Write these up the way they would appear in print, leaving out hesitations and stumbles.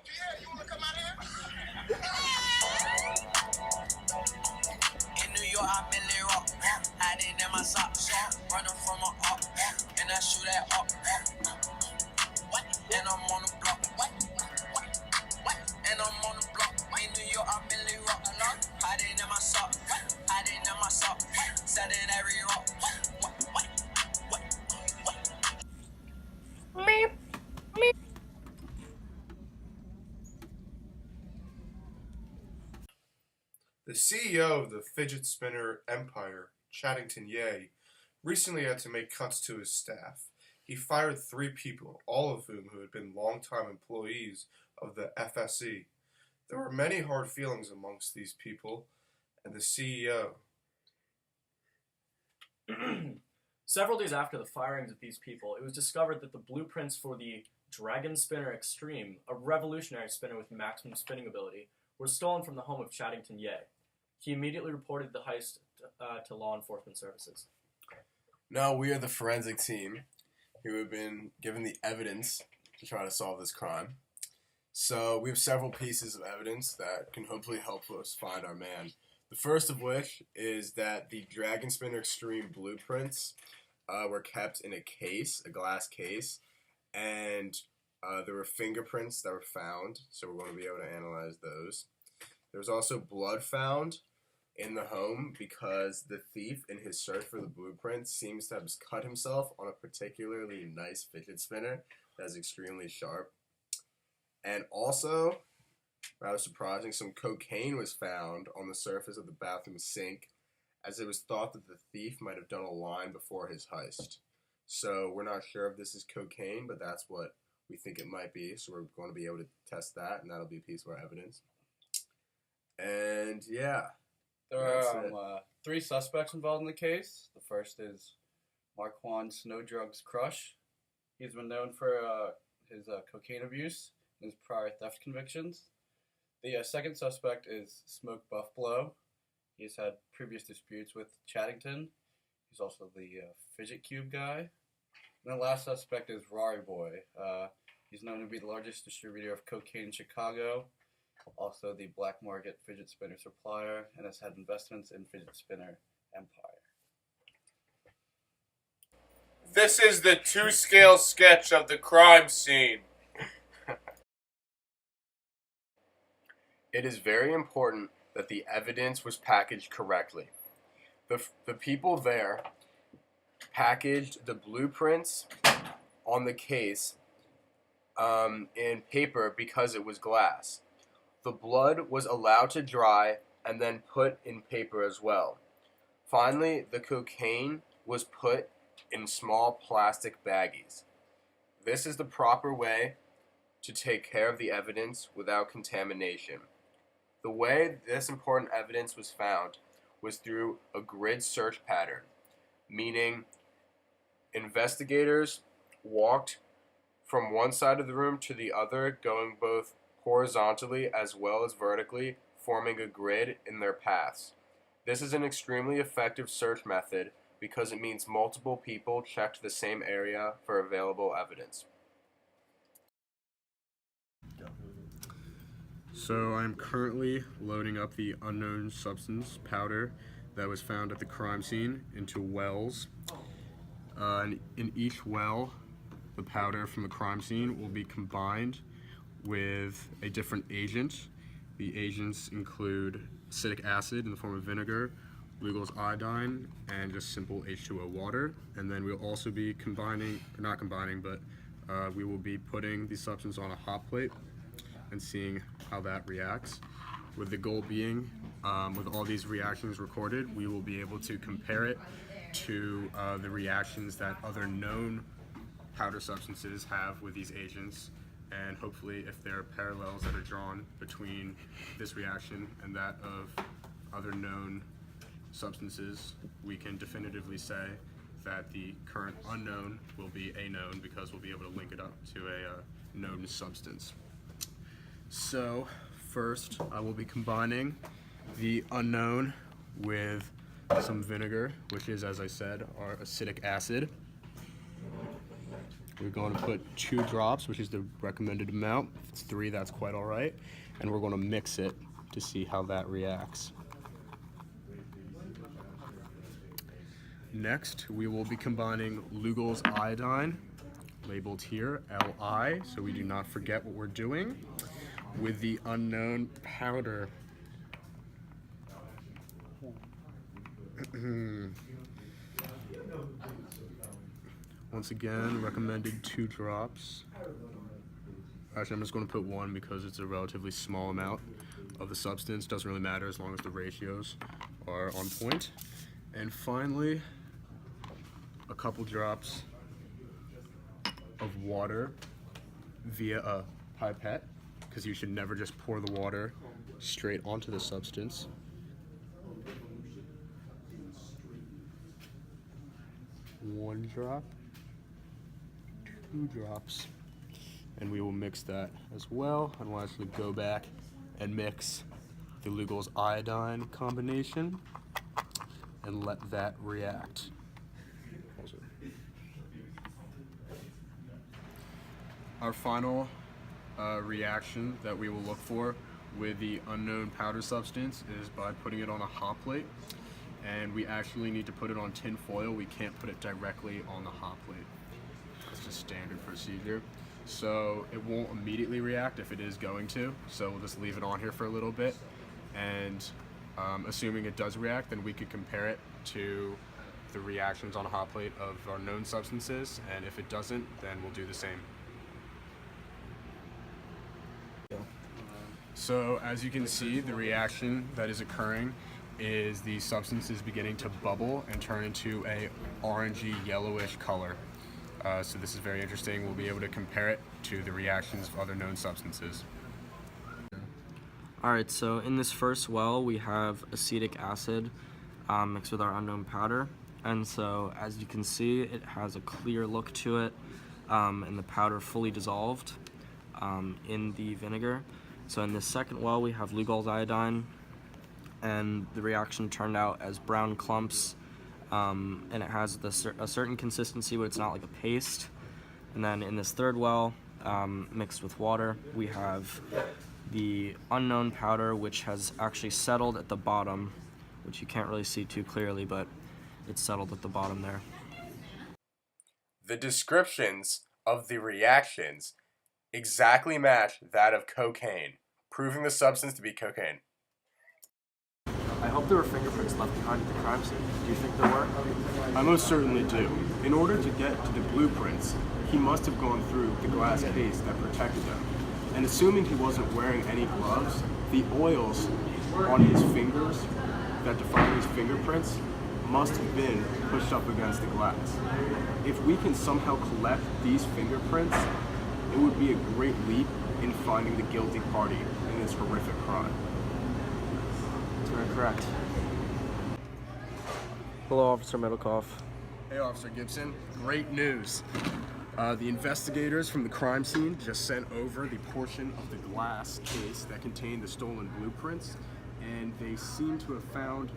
Yeah, you wanna come out here? In New York, I'm in Lil Rock, hiding in my socks, running from a up, and I shoot that up, what? And I'm on the block, what? And I'm on the block, in New York, I'm in Lil Rock, hiding in my socks, hiding in my socks, selling every rock, The CEO of the fidget spinner empire, Chaddington Yeh, recently had to make cuts to his staff. He fired 3 people, all of whom had been longtime employees of the FSE. There were many hard feelings amongst these people and the CEO. Several days after the firings of these people, it was discovered that the blueprints for the Dragon Spinner Extreme, a revolutionary spinner with maximum spinning ability, were stolen from the home of Chaddington Yeh. He immediately reported the heist to law enforcement services. Now we are the forensic team who have been given the evidence to try to solve this crime. So we have several pieces of evidence that can hopefully help us find our man. The first of which is that the Dragon Spinner Extreme blueprints were kept in a case, a glass case, and there were fingerprints that were found, so we're going to be able to analyze those. There was also blood found in the home because the thief, in his search for the blueprints, seems to have cut himself on a particularly nice fidget spinner that is extremely sharp. And also, rather surprising, some cocaine was found on the surface of the bathroom sink, as it was thought that the thief might have done a line before his heist. So we're not sure if this is cocaine, but that's what we think it might be, so we're going to be able to test that, and that'll be a piece of our evidence. And yeah. There are 3 suspects involved in the case. The first is Marquand Snowdrugs Crush. He's been known for his cocaine abuse and his prior theft convictions. The second suspect is Smoke Buffalo. He's had previous disputes with Chaddington. He's also the Fidget Cube guy. And the last suspect is Rari Boy. He's known to be the largest distributor of cocaine in Chicago, also the black market fidget spinner supplier, and has had investments in fidget spinner empire. This is the 2-scale sketch of the crime scene. It is very important that the evidence was packaged correctly. The people there packaged the blueprints on the case in paper because it was glass. The blood was allowed to dry and then put in paper as well. Finally, the cocaine was put in small plastic baggies. This is the proper way to take care of the evidence without contamination. The way this important evidence was found was through a grid search pattern, meaning investigators walked from one side of the room to the other, going both horizontally as well as vertically, forming a grid in their paths. This is an extremely effective search method because it means multiple people checked the same area for available evidence. So I'm currently loading up the unknown substance powder that was found at the crime scene into wells. And in each well, the powder from the crime scene will be combined with a different agent. The agents include acetic acid in the form of vinegar, Lugol's iodine, and just simple H2O water. And then we'll also be we will be putting the substance on a hot plate and seeing how that reacts. With the goal being, with all these reactions recorded, we will be able to compare it to the reactions that other known powder substances have with these agents, and hopefully if there are parallels that are drawn between this reaction and that of other known substances, we can definitively say that the current unknown will be a known because we'll be able to link it up to a known substance. So first I will be combining the unknown with some vinegar, which is, as I said, our acetic acid. We're going to put 2 drops, which is the recommended amount. If it's 3, that's quite all right. And we're going to mix it to see how that reacts. Next, we will be combining Lugol's iodine, labeled here, Li, so we do not forget what we're doing, with the unknown powder. Once again, recommended 2 drops. Actually, I'm just going to put 1 because it's a relatively small amount of the substance. Doesn't really matter as long as the ratios are on point. And finally, a couple drops of water via a pipette, because you should never just pour the water straight onto the substance. One drop, 2 drops, and we will mix that as well. And we'll actually go back and mix the Lugol's iodine combination and let that react. Our final reaction that we will look for with the unknown powder substance is by putting it on a hot plate. And we actually need to put it on tin foil. We can't put it directly on the hot plate. It's just standard procedure. So it won't immediately react if it is going to. So we'll just leave it on here for a little bit. And assuming it does react, then we could compare it to the reactions on a hot plate of our known substances. And if it doesn't, then we'll do the same. So as you can see, the reaction that is occurring is the substance is beginning to bubble and turn into a orangey yellowish color. So this is very interesting. We'll be able to compare it to the reactions of other known substances. Alright, so in this first well we have acetic acid mixed with our unknown powder, and so as you can see it has a clear look to it, and the powder fully dissolved in the vinegar. So in this second well we have Lugol's iodine, and the reaction turned out as brown clumps, and it has a certain consistency, but it's not like a paste. And then in this third well, mixed with water, we have the unknown powder, which has actually settled at the bottom, which you can't really see too clearly, but it's settled at the bottom there. The descriptions of the reactions exactly match that of cocaine, proving the substance to be cocaine. I hope there were fingerprints left behind at the crime scene. Do you think there were? I most certainly do. In order to get to the blueprints, he must have gone through the glass case that protected them. And assuming he wasn't wearing any gloves, the oils on his fingers that define his fingerprints must have been pushed up against the glass. If we can somehow collect these fingerprints, it would be a great leap in finding the guilty party in this horrific crime. You're correct. Hello, Officer Middlecoff. Hey, Officer Gibson. Great news. The investigators from the crime scene just sent over the portion of the glass case that contained the stolen blueprints, and they seem to have found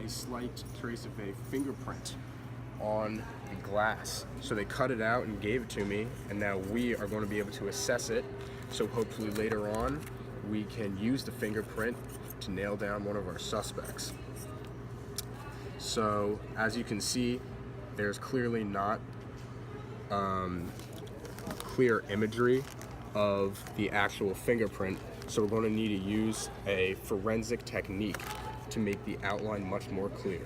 a slight trace of a fingerprint on the glass. So they cut it out and gave it to me, and now we are going to be able to assess it. So hopefully later on, we can use the fingerprint to nail down one of our suspects. So as you can see, there's clearly not clear imagery of the actual fingerprint, so we're going to need to use a forensic technique to make the outline much more clear.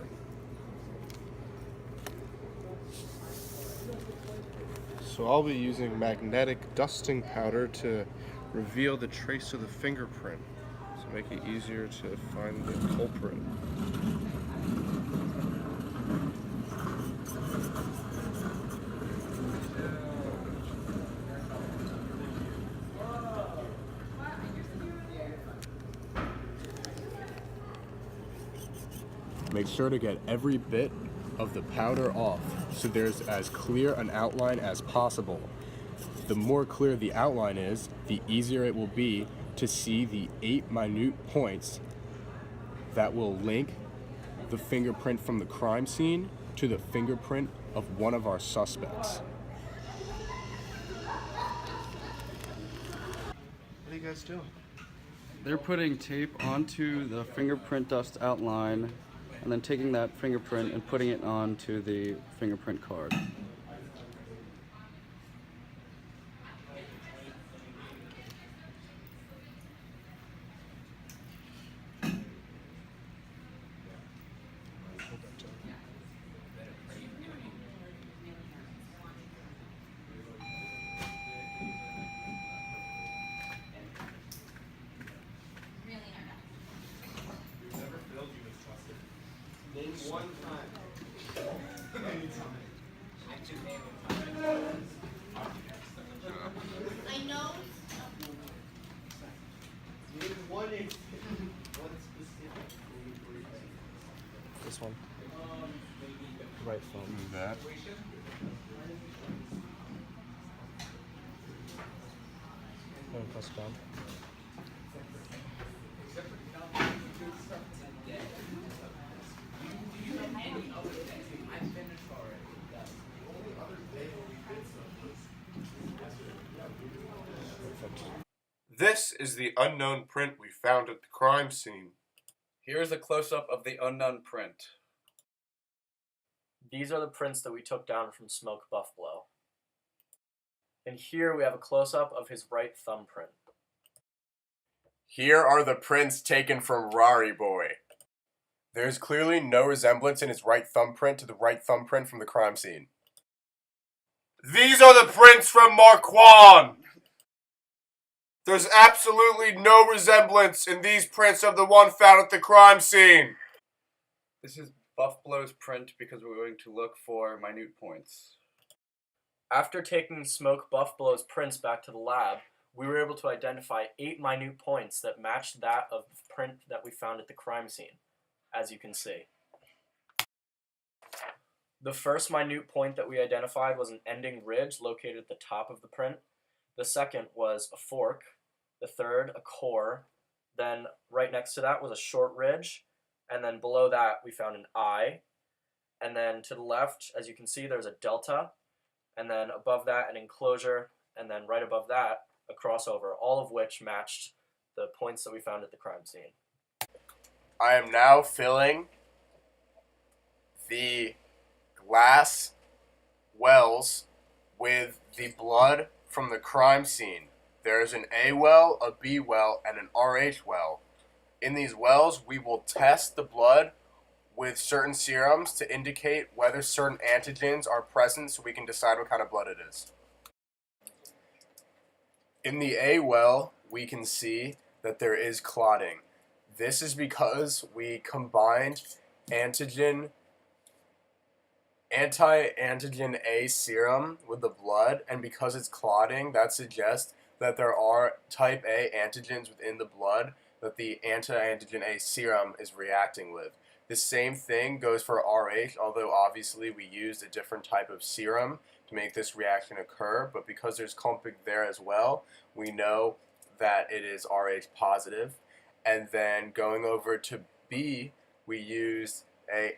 So I'll be using magnetic dusting powder to reveal the trace of the fingerprint, to make it easier to find the culprit. Make sure to get every bit of the powder off so there's as clear an outline as possible. The more clear the outline is, the easier it will be to see the 8 minute points that will link the fingerprint from the crime scene to the fingerprint of one of our suspects. you guys doing? They're putting tape onto the fingerprint dust outline and then taking that fingerprint and putting it onto the fingerprint card. This one. Right thumb. Move that. And press down. This is the unknown print we found at the crime scene. Here's a close-up of the unknown print. These are the prints that we took down from Smoke Buffalo. And here we have a close-up of his right thumbprint. Here are the prints taken from Rari Boy. There's clearly no resemblance in his right thumbprint to the right thumbprint from the crime scene. These are the prints from Marquand! There's absolutely no resemblance in these prints of the one found at the crime scene. This is Buffalo's print because we're going to look for minute points. After taking Smoke Buffalo's prints back to the lab, we were able to identify 8 minute points that matched that of the print that we found at the crime scene, as you can see. The first minute point that we identified was an ending ridge located at the top of the print. The second was a fork. The third, a core. Then right next to that was a short ridge. And then below that, we found an eye. And then to the left, as you can see, there's a delta. And then above that, an enclosure. And then right above that, a crossover, all of which matched the points that we found at the crime scene. I am now filling the glass wells with the blood from the crime scene. There's an A well, a B well, and an RH well. In these wells, we will test the blood with certain serums to indicate whether certain antigens are present so we can decide what kind of blood it is. In the A well, we can see that there is clotting. This is because we combined anti-antigen A serum with the blood, and because it's clotting, that suggests that there are type A antigens within the blood that the anti-antigen A serum is reacting with. The same thing goes for RH, although obviously we used a different type of serum to make this reaction occur, but because there's clumping there as well, we know that it is RH positive. And then going over to B, we used a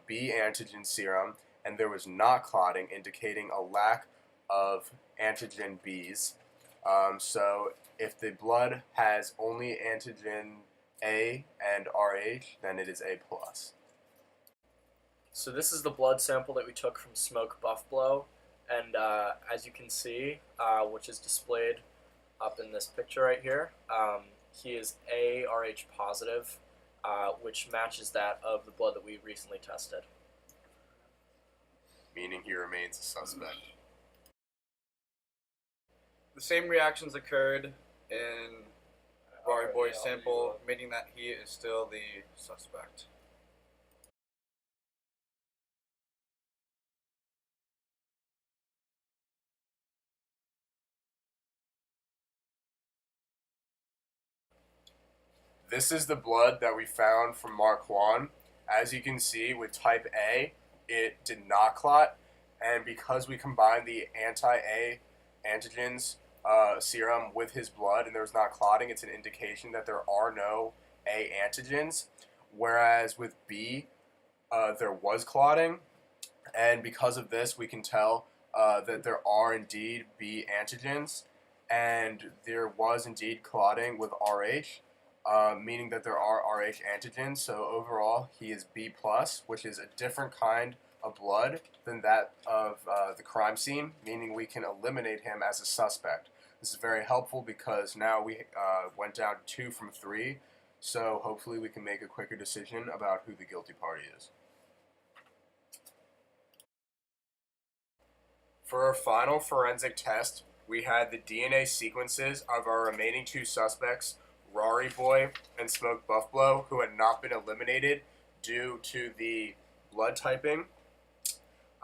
B antigen serum, and there was not clotting, indicating a lack of antigen Bs. So if the blood has only antigen A and RH, then it is A+. So this is the blood sample that we took from Smoke Buffalo, and as you can see, which is displayed up in this picture right here, he is ARH positive, which matches that of the blood that we recently tested. Meaning he remains a suspect. The same reactions occurred in Rari Boy's sample, meaning that he is still the suspect. This is the blood that we found from Marquand. As you can see, with type A, it did not clot, and because we combined the anti-A antigens serum with his blood and there was not clotting, it's an indication that there are no A antigens, whereas with B, there was clotting, and because of this, we can tell that there are indeed B antigens, and there was indeed clotting with RH, meaning that there are RH antigens. So overall, he is B+, which is a different kind of blood than that of the crime scene, meaning we can eliminate him as a suspect. This is very helpful because now we went down 2 from 3, so hopefully we can make a quicker decision about who the guilty party is. For our final forensic test, we had the DNA sequences of our remaining 2 suspects, Rari Boy and Smoke Buffalo, who had not been eliminated due to the blood typing.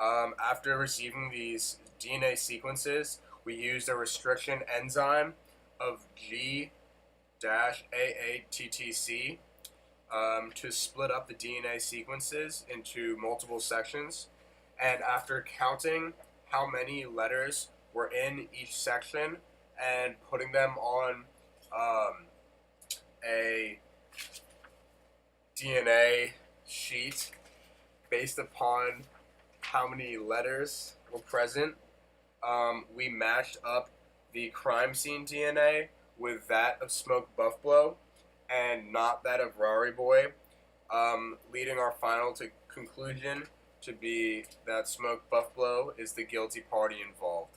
After receiving these DNA sequences, we used a restriction enzyme of G-AATTC to split up the DNA sequences into multiple sections. And after counting how many letters were in each section and putting them on a DNA sheet based upon how many letters were present, we matched up the crime scene DNA with that of Smoke Buffalo and not that of Rari Boy, leading our final conclusion to be that Smoke Buffalo is the guilty party involved.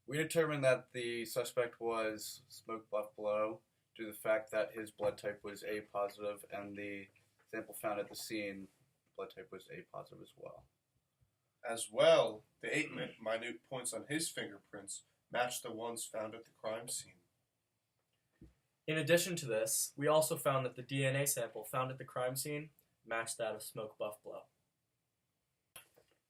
We determined that the suspect was Smoke Buffalo due to the fact that his blood type was A positive and the sample found at the scene, blood type was A positive as well. As well, the 8 minute points on his fingerprints matched the ones found at the crime scene. In addition to this, we also found that the DNA sample found at the crime scene matched that of Smoke Buffalo.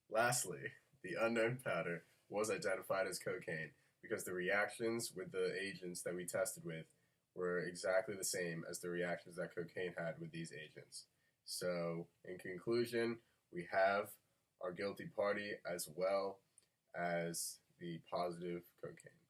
Lastly, the unknown powder was identified as cocaine because the reactions with the agents that we tested with were exactly the same as the reactions that cocaine had with these agents. So, in conclusion, we have our guilty party as well as the positive cocaine.